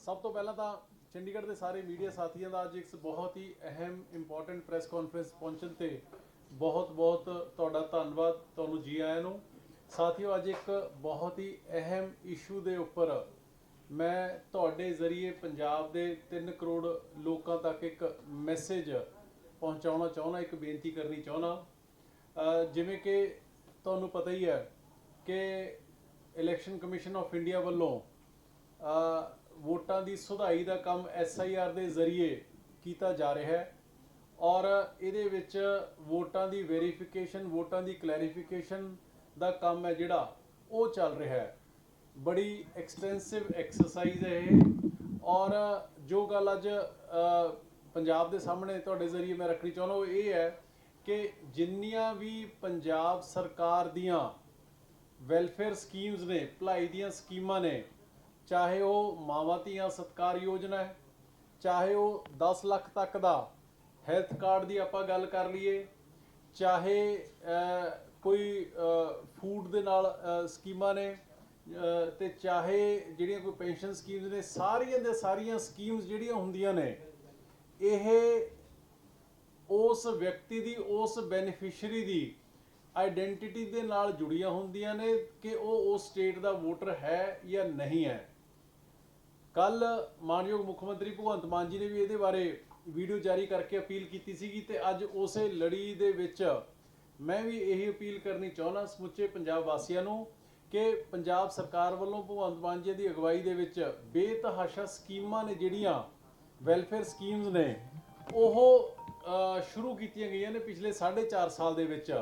ਸਭ ਤੋਂ ਪਹਿਲਾਂ ਤਾਂ ਚੰਡੀਗੜ੍ਹ ਦੇ ਸਾਰੇ ਮੀਡੀਆ ਸਾਥੀਆਂ ਦਾ ਅੱਜ ਇੱਕ ਬਹੁਤ ਹੀ ਅਹਿਮ ਇੰਪੋਰਟੈਂਟ ਪ੍ਰੈਸ ਕਾਨਫਰੰਸ ਪਹੁੰਚਣ ਤੇ ਬਹੁਤ ਤੁਹਾਡਾ ਧੰਨਵਾਦ। ਤੁਹਾਨੂੰ ਜੀ ਆਇਆਂ ਨੂੰ। ਸਾਥੀਓ, ਅੱਜ ਇੱਕ ਬਹੁਤ ਹੀ ਅਹਿਮ ਇਸ਼ੂ ਦੇ ਉੱਪਰ ਮੈਂ ਤੁਹਾਡੇ ਜ਼ਰੀਏ ਪੰਜਾਬ ਦੇ 3 ਕਰੋੜ ਲੋਕਾਂ ਤੱਕ ਇੱਕ ਮੈਸੇਜ ਪਹੁੰਚਾਉਣਾ ਚਾਹੁੰਦਾ, ਇੱਕ ਬੇਨਤੀ ਕਰਨੀ ਚਾਹੁੰਦਾ। ਜਿਵੇਂ ਕਿ ਤੁਹਾਨੂੰ ਪਤਾ ਹੀ ਹੈ ਕਿ ਇਲੈਕਸ਼ਨ ਕਮਿਸ਼ਨ ਆਫ ਇੰਡੀਆ ਵੱਲੋਂ ਵੋਟਾਂ ਦੀ ਸੁਧਾਈ ਦਾ ਕੰਮ SIR ਦੇ ਜ਼ਰੀਏ ਕੀਤਾ ਜਾ ਰਿਹਾ ਹੈ ਔਰ ਇਹਦੇ ਵਿੱਚ ਵੋਟਾਂ ਦੀ ਵੈਰੀਫਿਕੇਸ਼ਨ, ਵੋਟਾਂ ਦੀ ਕਲੈਰੀਫਿਕੇਸ਼ਨ ਦਾ ਕੰਮ ਹੈ ਜਿਹੜਾ ਉਹ ਚੱਲ ਰਿਹਾ ਹੈ। ਬੜੀ ਐਕਸਟੈਂਸਿਵ ਐਕਸਰਸਾਈਜ਼ ਹੈ ਇਹ। ਔਰ ਜੋ ਗੱਲ ਅੱਜ ਪੰਜਾਬ ਦੇ ਸਾਹਮਣੇ ਤੁਹਾਡੇ ਜ਼ਰੀਏ ਮੈਂ ਰੱਖਣੀ ਚਾਹੁੰਦਾ ਉਹ ਇਹ ਹੈ ਕਿ ਜਿੰਨੀਆਂ ਵੀ ਪੰਜਾਬ ਸਰਕਾਰ ਦੀਆਂ ਵੈਲਫੇਅਰ ਸਕੀਮਸ ਨੇ, ਭਲਾਈ ਦੀਆਂ ਸਕੀਮਾਂ ਨੇ, ਚਾਹੇ ਉਹ ਮਾਵਾਂ ਧੀਆਂ ਸਤਕਾਰ ਯੋਜਨਾ ਹੈ, ਚਾਹੇ ਉਹ 10 ਲੱਖ ਤੱਕ ਦਾ ਹੈਲਥ ਕਾਰਡ ਦੀ ਆਪਾਂ ਗੱਲ ਕਰ ਲਈਏ, ਚਾਹੇ ਕੋਈ ਫੂਡ ਦੇ ਨਾਲ ਸਕੀਮਾਂ ਨੇ, ਤੇ ਚਾਹੇ ਜਿਹੜੀਆਂ ਕੋਈ ਪੈਨਸ਼ਨ ਸਕੀਮਸ ਨੇ, ਸਾਰੀਆਂ ਦੇ ਸਾਰੀਆਂ ਸਕੀਮਸ ਜਿਹੜੀਆਂ ਹੁੰਦੀਆਂ ਨੇ ਇਹ ਉਸ ਵਿਅਕਤੀ ਦੀ, ਉਸ ਬੈਨੀਫੀਸ਼ਰੀ ਦੀ ਆਈਡੈਂਟੀਟੀ ਦੇ ਨਾਲ ਜੁੜੀਆਂ ਹੁੰਦੀਆਂ ਨੇ ਕਿ ਉਹ ਉਸ ਸਟੇਟ ਦਾ ਵੋਟਰ ਹੈ ਜਾਂ ਨਹੀਂ ਹੈ। ਕੱਲ ਮਾਨਯੋਗ ਮੁੱਖ ਮੰਤਰੀ ਭਗਵੰਤ ਮਾਨ ਜੀ ਨੇ ਵੀ ਇਹਦੇ ਬਾਰੇ ਵੀਡੀਓ ਜਾਰੀ ਕਰਕੇ ਅਪੀਲ ਕੀਤੀ ਸੀਗੀ ਤੇ ਅੱਜ ਉਸੇ ਲੜੀ ਦੇ ਵਿੱਚ ਮੈਂ ਵੀ ਇਹੀ ਅਪੀਲ ਕਰਨੀ ਚਾਹੁੰਦਾ ਸਮੁੱਚੇ ਪੰਜਾਬ ਵਾਸੀਆਂ ਨੂੰ ਕਿ ਪੰਜਾਬ ਸਰਕਾਰ ਵੱਲੋਂ ਭਗਵੰਤ ਮਾਨ ਜੀ ਦੀ ਅਗਵਾਈ ਦੇ ਵਿੱਚ ਬੇਤਹਾਸ਼ਾ ਸਕੀਮਾਂ ਨੇ, ਜਿਹੜੀਆਂ ਵੈਲਫੇਅਰ ਸਕੀਮਸ ਨੇ, ਉਹ ਸ਼ੁਰੂ ਕੀਤੀਆਂ ਗਈਆਂ ਨੇ ਪਿਛਲੇ 4.5 ਸਾਲ ਦੇ ਵਿੱਚ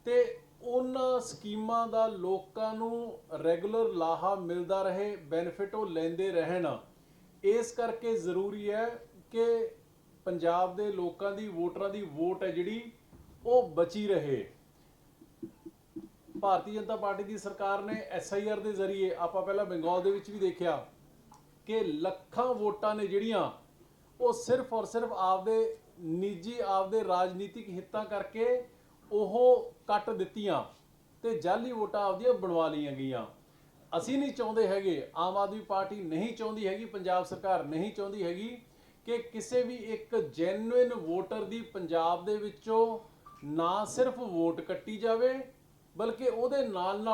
ਤੇ ਉਹਨਾਂ ਸਕੀਮਾਂ ਦਾ ਲੋਕਾਂ ਨੂੰ ਰੈਗੂਲਰ ਲਾਹਾ ਮਿਲਦਾ ਰਹੇ, ਬੈਨੀਫਿਟ ਉਹ ਲੈਂਦੇ ਰਹਿਣ। ਇਸ ਕਰਕੇ ਜ਼ਰੂਰੀ ਹੈ ਕਿ ਪੰਜਾਬ ਦੇ ਲੋਕਾਂ ਦੀ, ਵੋਟਰਾਂ ਦੀ ਵੋਟ ਹੈ ਜਿਹੜੀ ਉਹ ਬਚੀ ਰਹੇ। ਭਾਰਤੀ ਜਨਤਾ ਪਾਰਟੀ ਦੀ ਸਰਕਾਰ ਨੇ SIR ਦੇ ਜ਼ਰੀਏ, ਆਪਾਂ ਪਹਿਲਾਂ ਬੰਗਾਲ ਦੇ ਵਿੱਚ ਵੀ ਦੇਖਿਆ ਕਿ ਲੱਖਾਂ ਵੋਟਾਂ ਨੇ ਜਿਹੜੀਆਂ ਉਹ ਸਿਰਫ ਔਰ ਸਿਰਫ ਆਪਦੇ ਨਿੱਜੀ, ਆਪਦੇ ਰਾਜਨੀਤਿਕ ਹਿੱਤਾਂ ਕਰਕੇ ਉਹ ਕੱਟ ਦਿੱਤੀਆਂ ਤੇ ਜਾਲੀ ਵੋਟਾਂ ਆਪਦੀਆਂ ਬਣਵਾ ਲਈਆਂ ਗਈਆਂ। ਅਸੀਂ ਨਹੀਂ ਚਾਹੁੰਦੇ ਹੈਗੇ, ਆਮ ਆਦਮੀ ਪਾਰਟੀ ਨਹੀਂ ਚਾਹੁੰਦੀ ਹੈਗੀ, ਪੰਜਾਬ ਸਰਕਾਰ ਨਹੀਂ ਚਾਹੁੰਦੀ ਹੈਗੀ ਕਿ ਕਿਸੇ ਵੀ ਇੱਕ ਜੈਨੂਇਨ ਵੋਟਰ ਦੀ ਪੰਜਾਬ ਦੇ ਵਿੱਚੋਂ ਨਾ ਸਿਰਫ ਵੋਟ ਕੱਟੀ ਜਾਵੇ ਬਲਕਿ ਉਹਦੇ ਨਾਲ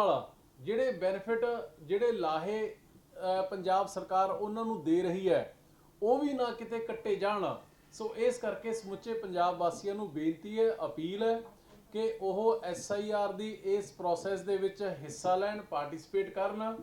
ਜਿਹੜੇ ਬੈਨੀਫਿਟ, ਜਿਹੜੇ ਲਾਹੇ ਪੰਜਾਬ ਸਰਕਾਰ ਉਹਨਾਂ ਨੂੰ ਦੇ ਰਹੀ ਹੈ ਉਹ ਵੀ ਨਾ ਕਿਤੇ ਕੱਟੇ ਜਾਣ। ਸੋ ਇਸ ਕਰਕੇ ਸਮੁੱਚੇ ਪੰਜਾਬ ਵਾਸੀਆਂ ਨੂੰ ਬੇਨਤੀ ਹੈ, ਅਪੀਲ ਹੈ ਕਿ ਉਹ SIR ਦੀ ਇਸ ਪ੍ਰੋਸੈਸ ਦੇ ਵਿੱਚ ਹਿੱਸਾ ਲੈਣ, ਪਾਰਟਿਸਿਪੇਟ ਕਰਨ।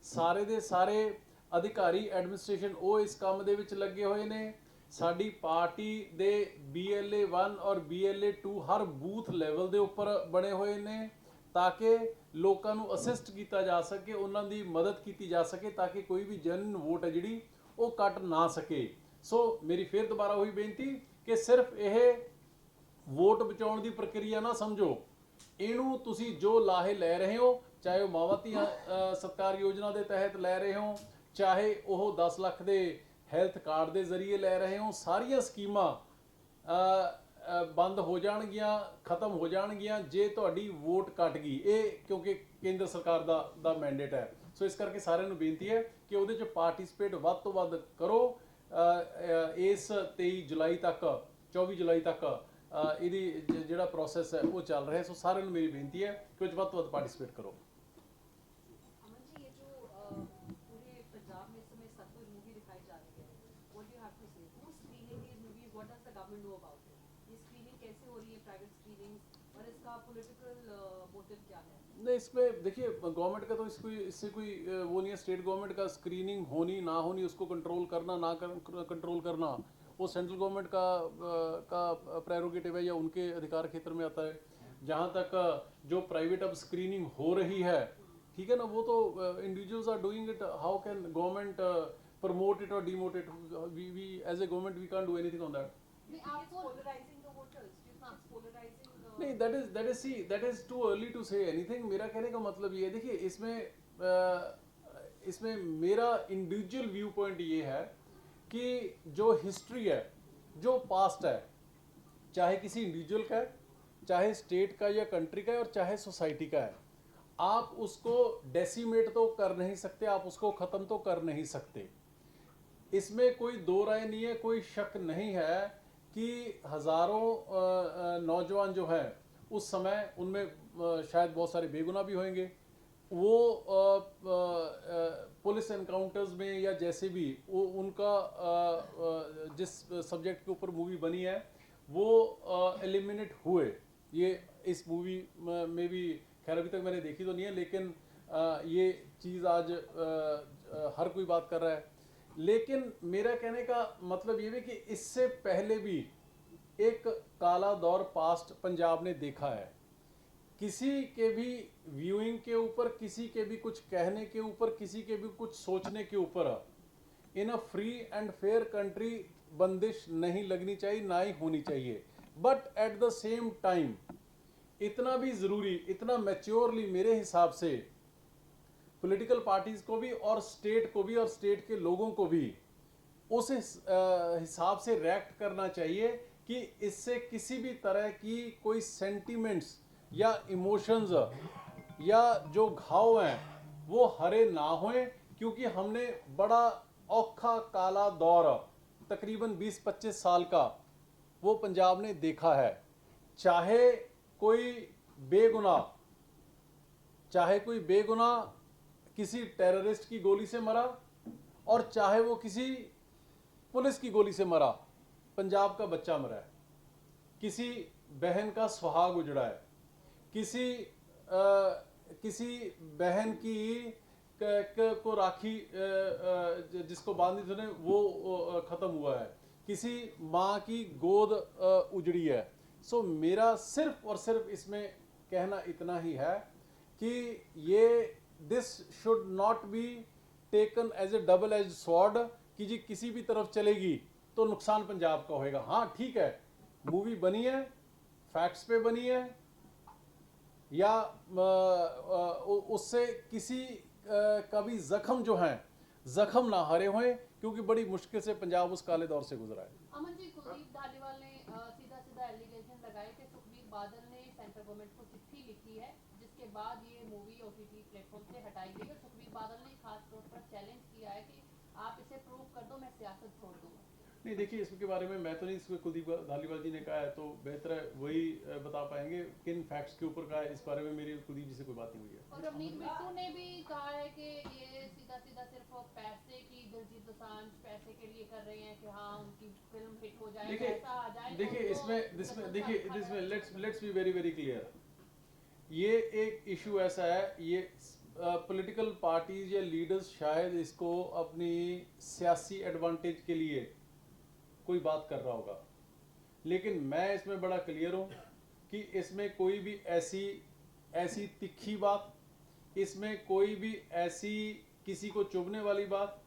ਸਾਰੇ ਦੇ ਸਾਰੇ ਅਧਿਕਾਰੀ, ਐਡਮਿਨਿਸਟ੍ਰੇਸ਼ਨ ਉਹ ਇਸ ਕੰਮ ਦੇ ਵਿੱਚ ਲੱਗੇ ਹੋਏ ਨੇ। ਸਾਡੀ ਪਾਰਟੀ ਦੇ BLA 1 ਔਰ BLA 2 ਹਰ ਬੂਥ ਲੈਵਲ ਦੇ ਉੱਪਰ ਬਣੇ ਹੋਏ ਨੇ ਤਾਂ ਕਿ ਲੋਕਾਂ ਨੂੰ ਅਸਿਸਟ ਕੀਤਾ ਜਾ ਸਕੇ, ਉਹਨਾਂ ਦੀ ਮਦਦ ਕੀਤੀ ਜਾ ਸਕੇ ਤਾਂ ਕਿ ਕੋਈ ਵੀ ਜੈਨੂਇਨ ਵੋਟ ਹੈ ਜਿਹੜੀ ਉਹ ਕੱਟ ਨਾ ਸਕੇ। ਸੋ ਮੇਰੀ ਫਿਰ ਦੁਬਾਰਾ ਉਹੀ ਬੇਨਤੀ ਕਿ ਸਿਰਫ ਇਹ ਵੋਟ ਬਚਾਉਣ ਦੀ ਪ੍ਰਕਿਰਿਆ ਨਾ ਸਮਝੋ, ਇਹਨੂੰ ਤੁਸੀਂ ਜੋ ਲਾਹੇ ਲੈ ਰਹੇ ਹੋ, ਚਾਹੇ ਉਹ ਮਾਵਾਂ ਧੀਆਂ ਸਤਕਾਰ ਯੋਜਨਾ ਦੇ ਤਹਿਤ ਲੈ ਰਹੇ ਹੋ, ਚਾਹੇ ਉਹ 10 ਲੱਖ ਦੇ ਹੈਲਥ ਕਾਰਡ ਦੇ ਜ਼ਰੀਏ ਲੈ ਰਹੇ ਹੋ, ਸਾਰੀਆਂ ਸਕੀਮਾਂ ਬੰਦ ਹੋ ਜਾਣਗੀਆਂ, ਖਤਮ ਹੋ ਜਾਣਗੀਆਂ ਜੇ ਤੁਹਾਡੀ ਵੋਟ ਕੱਟ ਗਈ। ਇਹ ਕਿਉਂਕਿ ਕੇਂਦਰ ਸਰਕਾਰ ਦਾ ਮੈਂਡੇਟ ਹੈ। ਸੋ ਇਸ ਕਰਕੇ ਸਾਰਿਆਂ ਨੂੰ ਬੇਨਤੀ ਹੈ ਕਿ ਉਹਦੇ 'ਚ ਪਾਰਟਿਸਿਪੇਟ ਵੱਧ ਤੋਂ ਵੱਧ ਕਰੋ। ਇਸ 23 ਜੁਲਾਈ ਤੱਕ, 24 ਜੁਲਾਈ ਤੱਕ ਇਹਦੀ ਜਿਹੜਾ ਪ੍ਰੋਸੈਸ ਹੈ ਉਹ ਚੱਲ ਰਿਹਾ। ਸੋ ਸਾਰਿਆਂ ਨੂੰ ਮੇਰੀ ਬੇਨਤੀ ਹੈ ਕਿ ਉਹ 'ਚ ਵੱਧ ਤੋਂ ਵੱਧ ਪਾਰਟਿਸਿਪੇਟ ਕਰੋ। नहीं, इसमें देखिए गवर्नमेंट का तो इससे कोई वो नहीं है। स्टेट गवर्नमेंट का स्क्रीनिंग होनी ना होनी, उसको कंट्रोल करना ना कंट्रोल करना वो सेंट्रल गवर्नमेंट का प्रेरोगेटिव है या उनके अधिकार क्षेत्र में आता है। जहाँ तक जो प्राइवेट अब स्क्रीनिंग हो रही है, ठीक है ना, वो तो individuals are doing it. How can government promote it और demote it? We as a government we can't do anything on that. नहीं, that is too early to say anything। मेरा कहने का मतलब ये है, देखिए इसमें मेरा इंडिविजुअल व्यू पॉइंट ये है कि जो हिस्ट्री है, जो पास्ट है, चाहे किसी इंडिविजुअल का है, चाहे स्टेट का या कंट्री का है, और चाहे सोसाइटी का है, आप उसको डेसिमेट तो कर नहीं सकते, आप उसको ख़त्म तो कर नहीं सकते। इसमें कोई दो राय नहीं है, कोई शक नहीं है कि हजारों नौजवान जो हैं उस समय उनमें शायद बहुत सारे बेगुनाह भी होंगे, वो पुलिस एनकाउंटर्स में या जैसे भी वो उनका जिस सब्जेक्ट के ऊपर मूवी बनी है वो एलिमिनेट हुए। ये इस मूवी में भी खैर अभी तक मैंने देखी तो नहीं है, लेकिन ये चीज़ आज हर कोई बात कर रहा है। लेकिन मेरा कहने का मतलब ये है कि इससे पहले भी एक काला दौर पास्ट पंजाब ने देखा है। किसी के भी व्यूइंग के ऊपर, किसी के भी कुछ कहने के ऊपर, किसी के भी कुछ सोचने के ऊपर in a free and fair country बंदिश नहीं लगनी चाहिए, ना ही होनी चाहिए। But at the same time इतना भी ज़रूरी, इतना मैच्योरली मेरे हिसाब से पॉलिटिकल पार्टीज़ को भी और स्टेट को भी और स्टेट के लोगों को भी उस हिसाब से रिएक्ट करना चाहिए कि इससे किसी भी तरह की कोई सेंटिमेंट्स या इमोशंस या जो घाव हैं वो हरे ना होएं, क्योंकि हमने बड़ा औखा काला दौर तकरीबन 20-25 साल का वो पंजाब ने देखा है। चाहे कोई बेगुनाह किसी टेररिस्ट की गोली से मरा और चाहे वो किसी पुलिस की गोली से मरा, पंजाब का बच्चा मरा है, किसी बहन का सुहाग उजड़ा है, किसी बहन की को राखी जिसको बांधी थी वो खत्म हुआ है, किसी माँ की गोद उजड़ी है। सो मेरा सिर्फ और सिर्फ इसमें कहना इतना ही है कि ये this should not be taken as a double edge sword कि जी किसी भी तरफ चलेगी तो नुकसान पंजाब का होएगा। हाँ ठीक है, मूवी बनी है, फैक्ट्स पे बनी है, या उससे किसी का भी जख्म जो है जख्म ना हरे हुए, क्योंकि बड़ी मुश्किल से पंजाब उस काले दौर से गुजरा है। अमन जी, कुलदीप धालीवाल ने सीधा सीधा एलिगेशन लगाए कि सुखबीर बादल ने सेंट्रल गवर्नमेंट को चिट्ठी लिखी है जिसके बाद ये मूवी ओटीटी प्लेटफॉर्म से हटाई गई, और सुखबीर बादल ने खास तौर पर चैलेंज किया है कि आप इसे प्रूव कर दो, मैं सियासत छोड़ दूंगा। नहीं देखिए, इसके बारे में मैं तो नहीं, इसमें कुलदीप धालीवाल जी ने कहा है तो बेहतर है वही बता पाएंगे किन फैक्ट्स के ऊपर कहा है। इस बारे में मेरी कुलदीप जी से कोई बात नहीं हुई है। और रवनीत बिट्टू ने भी कहा है कि ये सीधा सीधा सिर्फ पैसे की, दिलजीत दोसांझ पैसे के लिए कर रहे हैं कि हाँ उनकी फिल्म हिट हो जाए, पैसा आ जाए। देखिए इसमें let's be very very clear. ये एक इशू ऐसा है, ये पॉलिटिकल पार्टीज या लीडर्स शायद इसको अपनी सियासी एडवांटेज के लिए कोई बात कर रहा होगा, लेकिन मैं इसमें बड़ा क्लियर हूं कि इसमें कोई भी ऐसी तिखी बात, इसमें कोई भी ऐसी किसी को चुभने वाली बात,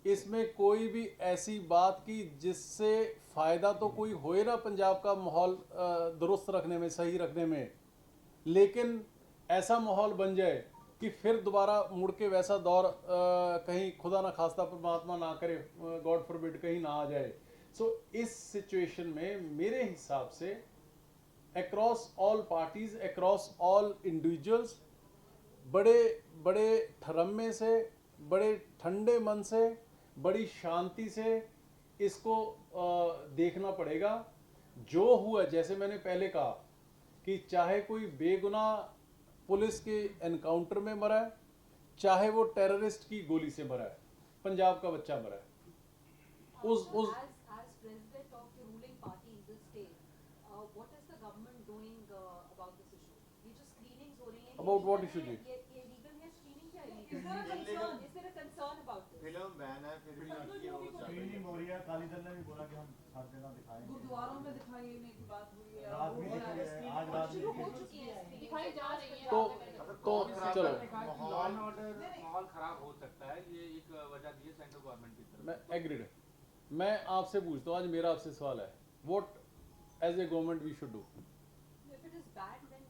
इसमें कोई भी ऐसी बात की जिससे फ़ायदा तो कोई होए ना पंजाब का माहौल दुरुस्त रखने में, सही रखने में, लेकिन ऐसा माहौल बन जाए कि फिर दोबारा मुड़ के वैसा दौर कहीं खुदा ना खास्ता परमात्मा ना करे, गॉड फॉरबिड कहीं ना आ जाए। सो इस सिचुएशन में मेरे हिसाब से across all parties, across all individuals बड़े बड़े ठरम्मे से, बड़े ठंडे मन से, बड़ी शांति से इसको देखना पड़ेगा। जो हुआ, जैसे मैंने पहले कहा कि चाहे कोई बेगुनाह पुलिस के एनकाउंटर में मरा है, चाहे वो टेररिस्ट की गोली से मरा है, पंजाब का बच्चा मरा है। उस President of the ruling party in this state, what is the government doing about this issue? ये जो screenings हो रही हैं, About what issue जी? ये legal है screening या illegal? Is there a concern about this? Film ban है, फिर भी ये वो स्क्रीनिंग हो रही है। अकाली दल ने भी बोला कि हम हर जगह दिखाएंगे। गुरुद्वारों में दिखाने की बात हुई है, रात भी दिखाई है, आज रात भी शुरू हो दिखाई चुकी है दिखाई जा रही है। तो चलो, माहौल खराब हो सकता है, ये एक वजह दी है सेंट्रल गवर्नमेंट की तरफ। मैं एग्रीड। मैं आपसे पूछता हूँ, आज मेरा आपसे सवाल है, what as a government we should do? If it is banned, then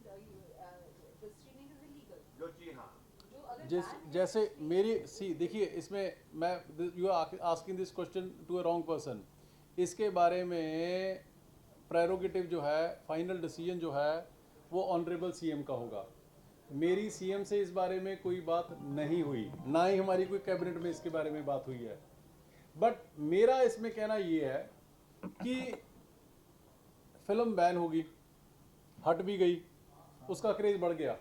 the streaming is illegal. जो जी हाँ, जो अगर जैसे मेरी देखिए, इसमें मैं you are asking this question to a wrong person. इसके बारे में प्रेरोगेटिव जो है, फाइनल डिसीजन जो है वो ऑनरेबल सीएम का होगा। मेरी सीएम से इस बारे में कोई बात नहीं हुई, ना ही हमारी कोई कैबिनेट में इसके बारे में बात हुई है। बट मेरा इसमें कहना ये है कि फिल्म बैन होगी, हट भी गई, उसका क्रेज बढ़ गया।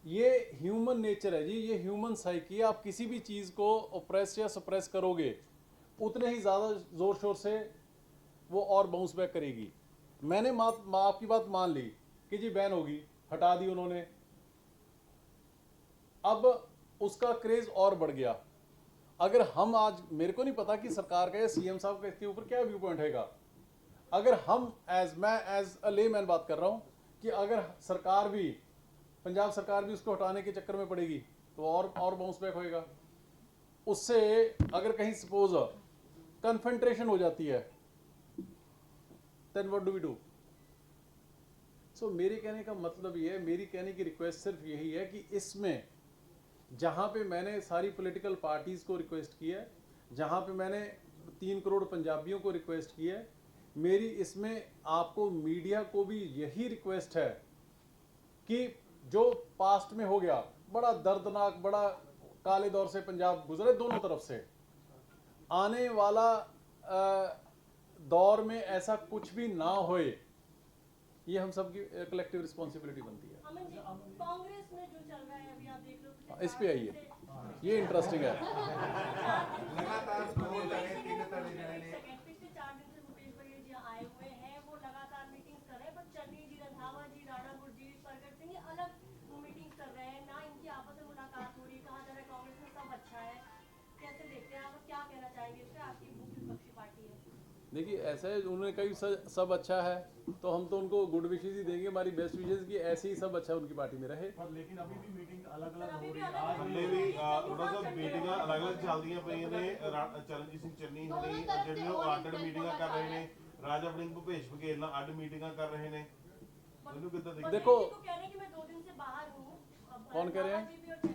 ये ह्यूमन नेचर है जी, ये ह्यूमन साइकी है। आप किसी भी चीज़ को ओप्रेस या सप्रेस करोगे उतने ही ज़्यादा ज़ोर शोर से वो और बाउंस बैक करेगी। मैंने आपकी बात मान ली कि जी बैन होगी, हटा दी उन्होंने, अब उसका क्रेज और बढ़ गया। अगर हम आज, मेरे को नहीं पता कि सरकार का या सीएम साहब का इसके ऊपर क्या व्यू पॉइंट हैगा, अगर हम मैं एज अ लेमैन बात कर रहा हूं कि अगर सरकार भी, पंजाब सरकार भी उसको हटाने के चक्कर में पड़ेगी तो और बाउंस बैक होएगा। उससे अगर कहीं सपोज कन्फेंट्रेशन हो जाती है, then what do we do? So मेरे कहने का मतलब ये है, मेरी कहने की रिक्वेस्ट सिर्फ यही है कि इसमें जहाँ पे मैंने सारी पॉलिटिकल पार्टीज़ को रिक्वेस्ट की है, जहाँ पे मैंने 3 करोड़ पंजाबियों को रिक्वेस्ट की है, मेरी इसमें आपको मीडिया को भी यही रिक्वेस्ट है कि जो पास्ट में हो गया, बड़ा दर्दनाक, बड़ा काले दौर से पंजाब गुजरे दोनों तरफ से, आने वाला दौर में ऐसा कुछ भी ना होए, ये हम सबकी कलेक्टिव रिस्पॉन्सिबिलिटी बनती है। अमन जी, कांग्रेस में जो चल रहा है अभी आप देख लो, इस पे आइए, ये इंटरेस्टिंग है। पिछले 4 दिन से भूपेश बघेल जी आए हुए हैं, वो लगातार मीटिंग्स कर रहे हैं, पर चन्नी जी, रंधावा जी, राणा गुरजीत, प्रगट सिंह, ये अलग मीटिंग्स कर रहे हैं, ना इनकी आपस में मुलाकात हो रही। कहा जा रहा है कांग्रेस में सब अच्छा है। कैसे देखते हैं आप, क्या कहना चाहेंगे इस पे? आपकी मुख्य विपक्षी पार्टी है। देखिए ऐसा है, उन्होंने कही सब अच्छा है तो हम तो उनको गुड विशेज ही देंगे, हमारी बेस्ट विशेज की ऐसे ही सब अच्छा उनकी पार्टी में रहे। पर लेकिन अभी भी मीटिंग अलग-अलग हो अभी रही भी है। अलग आज ਹਲੇ ਵੀ ਉਹਨਾਂ ਦਾ ਮੀਟਿੰਗਾਂ ਅਲੱਗ-ਅਲੱਗ ਚੱਲਦੀਆਂ ਪਈਆਂ ਨੇ। ਚਰਨਜੀਤ ਸਿੰਘ ਚੰਨੀ ਹੁਣੀ ਜਿਹੜੇ ਉਹ ਅੱਡ ਮੀਟਿੰਗਾਂ ਕਰ ਰਹੇ ਨੇ, ਰਾਜਾ ਵੜਿੰਗ ਭੁਪੇਸ਼ ਬਘੇਲ ਨਾਲ ਅੱਡ ਮੀਟਿੰਗਾਂ ਕਰ ਰਹੇ ਨੇ। ਮੈਨੂੰ ਕਿੱਦਾਂ ਦਿਖਦਾ? देखो, बघेल जी को कह रहे हैं कि मैं 2 दिन से बाहर हूँ। कौन कह रहे हैं?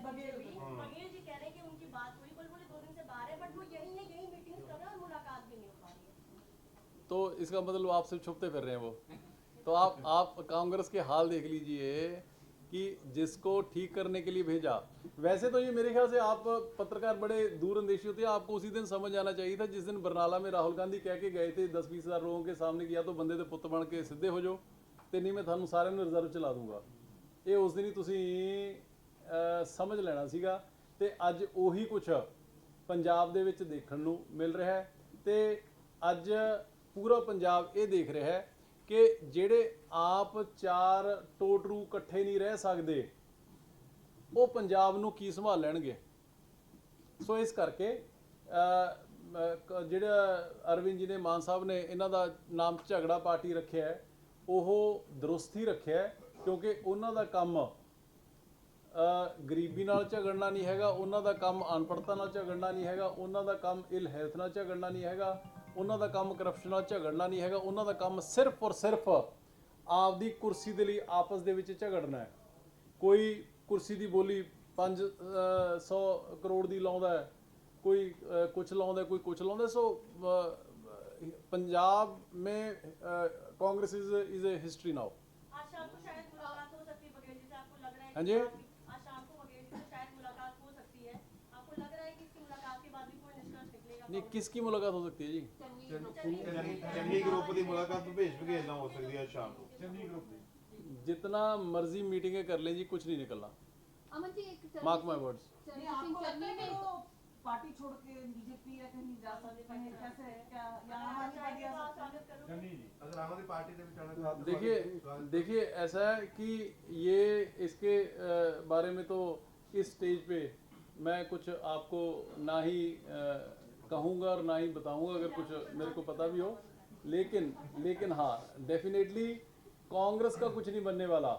बघेल जी कह रहे हैं कि उनकी बात हुई, बोले 2 दिन से बाहर है, बट वो यही है, यही मीटिंग्स कर रहे हैं और मुलाकात भी नहीं हो पा रही है। तो इसका मतलब आप सिर्फ छुपते फिर रहे हैं वो। तो आप कांग्रेस के हाल देख लीजिए कि जिसको ठीक करने के लिए भेजा, वैसे तो ये मेरे ख्याल से आप पत्रकार बड़े दूरंदेशी होते हैं, आपको उसी दिन समझ आना चाहिए था जिस दिन बरनाला में राहुल गांधी कह के गए थे 10-20 हज़ार लोगों के सामने कि या तो बंदे दे पुੱਤ बन के ਸਿੱਧੇ ਹੋ ਜਾਓ ਤੇ ਨਹੀਂ ਮੈਂ ਤੁਹਾਨੂੰ ਸਾਰਿਆਂ ਨੂੰ ਰਿਜ਼ਰਵ ਚਲਾ ਦੂੰਗਾ। ਇਹ ਉਸ ਦਿਨ ਹੀ ਤੁਸੀਂ ਸਮਝ ਲੈਣਾ ਸੀਗਾ। ਤੇ ਅੱਜ ਉਹੀ ਕੁਝ ਪੰਜਾਬ ਦੇ ਵਿੱਚ ਦੇਖਣ ਨੂੰ ਮਿਲ ਰਿਹਾ ਹੈ ਤੇ ਅੱਜ ਪੂਰਾ ਪੰਜਾਬ ਇਹ ਦੇਖ ਰਿਹਾ ਹੈ ਕਿ ਜਿਹੜੇ ਆਪ 4 ਟੋਟਰੂ ਇਕੱਠੇ ਨਹੀਂ ਰਹਿ ਸਕਦੇ ਉਹ ਪੰਜਾਬ ਨੂੰ ਕੀ ਸੰਭਾਲ ਲੈਣਗੇ। ਸੋ ਇਸ ਕਰਕੇ ਜਿਹੜਾ ਅਰਵਿੰਦ ਜੀ ਨੇ, ਮਾਨ ਸਾਹਿਬ ਨੇ ਇਹਨਾਂ ਦਾ ਨਾਮ ਝਗੜਾ ਪਾਰਟੀ ਰੱਖਿਆ ਹੈ, ਉਹ ਦਰੁਸਤ ਹੀ ਰੱਖਿਆ ਹੈ, ਕਿਉਂਕਿ ਉਹਨਾਂ ਦਾ ਕੰਮ ਗਰੀਬੀ ਨਾਲ ਝਗੜਨਾ ਨਹੀਂ ਹੈਗਾ, ਉਹਨਾਂ ਦਾ ਕੰਮ ਅਨਪੜ੍ਹਤਾ ਨਾਲ ਝਗੜਨਾ ਨਹੀਂ ਹੈਗਾ, ਉਹਨਾਂ ਦਾ ਕੰਮ ਇਲ ਹੈਲਥ ਨਾਲ ਝਗੜਨਾ ਨਹੀਂ ਹੈਗਾ, ਉਹਨਾਂ ਦਾ ਕੰਮ ਕਰਪਸ਼ਨ ਨਾਲ ਝਗੜਨਾ ਨਹੀਂ ਹੈਗਾ, ਉਹਨਾਂ ਦਾ ਕੰਮ ਸਿਰਫ ਔਰ ਸਿਰਫ ਆਪਦੀ ਕੁਰਸੀ ਦੇ ਲਈ ਆਪਸ ਦੇ ਵਿੱਚ ਝਗੜਨਾ ਹੈ। ਕੋਈ ਕੁਰਸੀ ਦੀ ਬੋਲੀ 500 ਕਰੋੜ ਦੀ ਲਾਉਂਦਾ ਹੈ, ਕੋਈ ਕੁਛ ਲਾਉਂਦਾ, ਕੋਈ ਕੁਛ ਲਾਉਂਦਾ। ਸੋ पंजाब में Congress is a history now. आज शाम को शायद मुलाकात हो सकती है बघेल जी से, आपको लग रहा है? हाँ जी, आज शाम को बघेल जी से शायद मुलाकात हो सकती है, आपको लग रहा है कि इसकी मुलाकात के बाद भी कोई निष्कर्ष निकलेगा? नहीं, किसकी मुलाकात हो सकती है जी? ਚੰਨੀ ਗਰੁੱਪ ਦੀ ਮੁਲਾਕਾਤ ਭੁਪੇਸ਼ ਬਘੇਲ ਨਾਲ ਹੋ ਸਕਦੀ ਹੈ ਸ਼ਾਮ ਨੂੰ। चंदी ग्रुप की जितना मर्जी मीटिंगें कर लें जी, कुछ नहीं निकलना। अमन जी, एक मार्क माय वर्ड्स। नहीं, आपको लगता है कि वो पार्टी छोड़ के बीजेपी या कहीं जा सकते हैं? कैसे, क्या यहाँ हमारी पार्टी आ सकती है? स्वागत करो। चंदी जी ਅਗਰ ਆਮ ਆਦਮੀ ਪਾਰਟੀ ਦੇ ਵਿੱਚ ਆਣਾ देखिए ऐसा है कि ये इसके बारे में तो इस स्टेज पे मैं कुछ आपको ना ही कहूँगा और ना ही बताऊँगा, अगर कुछ मेरे को पता भी हो। लेकिन हाँ, डेफिनेटली कांग्रेस का कुछ नहीं बनने वाला,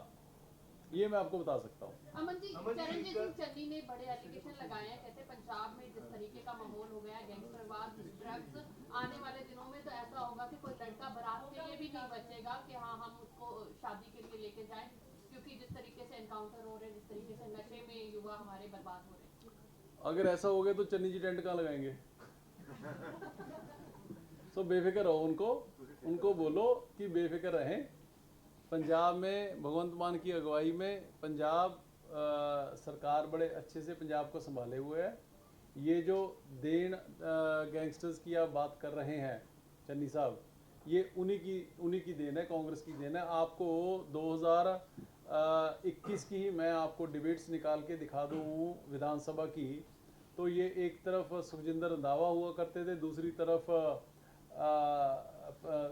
ये मैं आपको बता सकता हूँ। अमन जी, चरणजीत सिंह चन्नी ने बड़े एलिगेशन लगाए हैं, कहते हैं पंजाब में जिस तरीके का माहौल हो गया है, गैंगस्टरवाद, ड्रग्स, आने वाले दिनों में तो ऐसा होगा कि कोई लड़का बारात के लिए भी नहीं बचेगा कि हाँ हम उसको शादी के लिए लेके जाएं, क्योंकि जिस तरीके से एनकाउंटर हो रहे हैं, जिस तरीके से नशे में युवा हमारे बर्बाद हो रहे हैं। अगर ऐसा हो गया तो चन्नी जी टेंट कहाँ लगाएंगे? सो बेफिक्र रहो, उनको बोलो कि बेफिक्र रहें। पंजाब में भगवंत मान की अगुवाई में पंजाब सरकार बड़े अच्छे से पंजाब को संभाले हुए है। ये जो देन गैंगस्टर्स की आप बात कर रहे हैं चन्नी साहब, ये उन्हीं की देन है, कांग्रेस की देन है। आपको 2021 की ही मैं आपको डिबेट्स निकाल के दिखा दूँ विधानसभा की, तो ये एक तरफ सुखजिंदर रंधावा हुआ करते थे, दूसरी तरफ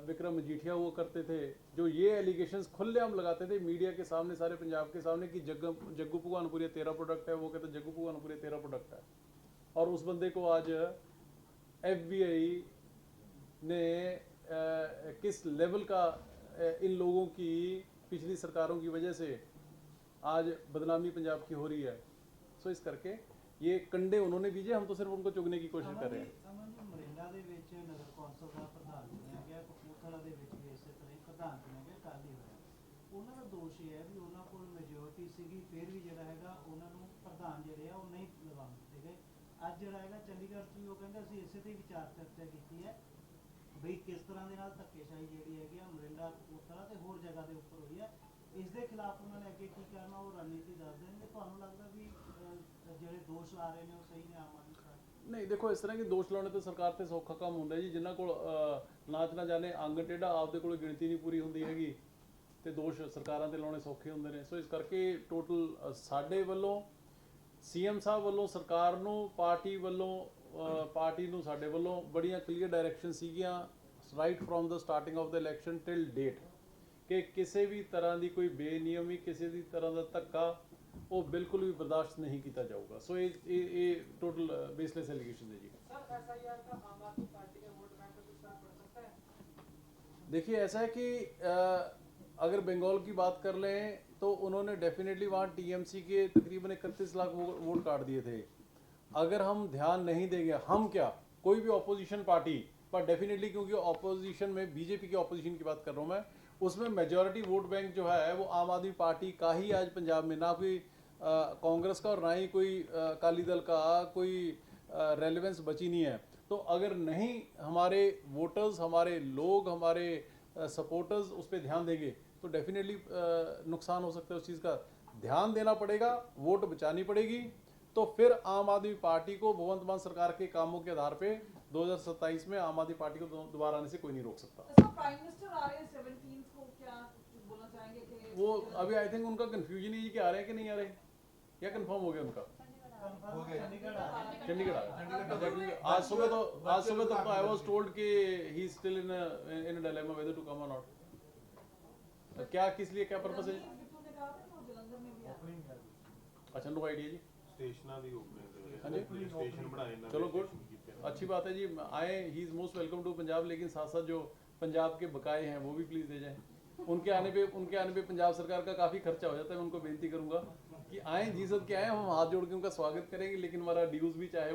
विक्रम मजीठिया हुआ करते थे, जो ये एलिगेशंस खुलेआम लगाते थे मीडिया के सामने, सारे पंजाब के सामने, कि जग्गू भगवानपुरी तेरा प्रोडक्ट है। वो कहते जग्गू भगवानपुरी तेरा प्रोडक्ट है। और उस बंदे को आज FBI ने किस लेवल का इन लोगों की पिछली सरकारों की वजह से आज बदनामी पंजाब की हो रही है। सो इस करके ये कंडे उन्होंने बीजे, हम तो सिर्फ उनको चुगने की कोशिश कर रहे हैं। ਮਰਿੰਡਾ ਦੇ ਵਿੱਚ ਨਗਰ ਕੌਂਸਲ ਦਾ ਪ੍ਰਧਾਨ ਚੁਣਿਆ ਗਿਆ, ਕਪੂਰਥਲਾ ਦੇ ਵਿੱਚ ਵੀ ਇਸੇ ਤਰ੍ਹਾਂ ਹੀ ਪ੍ਰਧਾਨ ਚੁਣਿਆ ਗਿਆ, ਕਾਲੀ ਹੋਇਆ। ਉਹਨਾਂ ਦਾ ਦੋਸ਼ ਇਹ ਹੈ ਵੀ ਉਹਨਾਂ ਕੋਲ ਮੈਜੋਰਟੀ ਸੀਗੀ, ਫਿਰ ਵੀ ਜਿਹੜਾ ਹੈਗਾ ਉਹਨਾਂ ਨੂੰ ਪ੍ਰਧਾਨ ਜਿਹੜੇ ਆ ਉਹ ਨਹੀਂ ਲਗਾਉਣ ਦਿੱਤੇ ਗਏ। ਅੱਜ ਜਿਹੜਾ ਹੈਗਾ ਚੰਡੀਗੜ੍ਹ 'ਚ ਵੀ ਉਹ ਕਹਿੰਦੇ ਅਸੀਂ ਇਸੇ ਤੇ ਵਿਚਾਰ ਚਰਚਾ ਕੀਤੀ ਹੈ ਬਈ ਕਿਸ ਤਰ੍ਹਾਂ ਦੇ ਨਾਲ ਧੱਕੇਸ਼ਾਹੀ ਜਿਹੜੀ ਹੈਗੀ ਆ ਮਰਿੰਡਾ, ਕਪੂਰਥਲਾ ਤੇ ਹੋਰ ਜਗ੍ਹਾ ਦੇ ਉੱਪਰ ਹੋਈ ਹੈ। ਇਸ ਦੇ ਖਿਲਾਫ ਉਹਨਾਂ ਨੇ ਅੱਗੇ ਕੀ ਕਰਨਾ ਉਹ ਰਣਨੀਤੀ ਦੱਸ ਦੇਣਗੇ। ਤੁਹਾਨੂੰ ਲੱਗਦਾ ਵੀ ਜਿਹੜੇ ਦੋਸ਼ ਲਾ ਰਹੇ ਨੇ ਉਹ ਸਹੀ ਨੇ ਆਮ ਆਦਮੀ ਪਾਰਟੀ? नहीं देखो, इस तरह के दोष लाने तो सरकार ते सौखा काम होंदा जी, जिन्हां कोल नाच ना जाने अंग टेढ़ा, आपदे कोल गिणती नहीं पूरी हुंदी हैगी, ते दोष सरकारां ते लाने सौखे हुंदे ने। सो इस करके टोटल साडे वल्लों CM साहब वल्लों सरकार नूं, पार्टी वल्लों पार्टी नूं साडे वल्लों बड़ियां क्लीयर डायरैक्शन सीगियां right from the starting of the election till date कि किसी भी तरह की कोई बेनियमी, किसी भी तरह का धक्का वो बिल्कुल भी बर्दाश्त नहीं किया जाऊगा। सो ये टोटल बेसलेस एलिगेशन है जी। सर SIR का आम आदमी पार्टी के वोट बैंक पर कुछ फर्क पड़ सकता है? देखिए ऐसा है कि अगर बंगाल की बात कर लें तो उन्होंने डेफिनेटली वहाँ TMC के तकरीबन 31 लाख वोट काट दिए थे। अगर हम ध्यान नहीं देंगे, हम क्या कोई भी ऑपोजिशन पार्टी, पर डेफिनेटली क्योंकि ऑपोजिशन में BJP की ऑपोजिशन की बात कर रहा हूँ मैं, उसमें मेजॉरिटी वोट बैंक जो है वो आम आदमी पार्टी का ही आज पंजाब में, ना कोई कांग्रेस का और ना ही कोई अकाली दल का कोई रेलेवेंस बची नहीं है। तो अगर नहीं हमारे वोटर्स, हमारे लोग, हमारे सपोर्टर्स उस पर ध्यान देंगे तो डेफिनेटली नुकसान हो सकता है। उस चीज़ का ध्यान देना पड़ेगा, वोट बचानी पड़ेगी। तो फिर आम आदमी पार्टी को भगवंत मान सरकार के कामों के आधार पे 2027 में आम आदमी पार्टी को दोबारा आने से कोई नहीं रोक सकता। प्राइम मिनिस्टर आ रहे हैं 17 को, क्या कुछ बोलना चाहेंगे कि वो अभी आई थिंक उनका कंफ्यूजन है कि आ रहे हैं कि नहीं आ रहे, या कंफर्म हो गया उनका? चंडीगढ़ आ रहे हैं। आज सुबह तो आई वाज टोल्ड कि he is still in a dilemma whether to come or not. क्या किस लिए, क्या पर्पस है? बिट्टू ने कहा था कि वो जलंधर में भी आ रहे हैं। अच्छा, नो आइडिया जी। ਸਟੇਸ਼ਨਾਂ ਦੀ ਓਪਨਿੰਗ हाँ जी। ਸਟੇਸ਼ਨ ਬਣਾਏ ਇਹਨਾਂ चलो ने, गुड, station ਕੀਤੇ ਨੇ। अच्छी बात है जी। आए, he is most welcome to Punjab, लेकिन साथ साथ जो पंजाब के बकाए हैं वो भी प्लीज़ दे जाएं। उनके आने पे पंजाब सरकार का काफ़ी खर्चा हो जाता है। मैं उनको बेनती करूँगा कि आएँ, जी सद के आएँ, हम हाथ जोड़ के उनका स्वागत करेंगे, लेकिन हमारा ड्यूज़ भी चाहे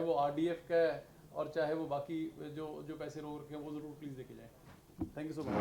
वो RDF का है और चाहे वो बाकी जो पैसे रोक रखे हैं वो ज़रूर प्लीज़ देके जाएँ। Thank you so much.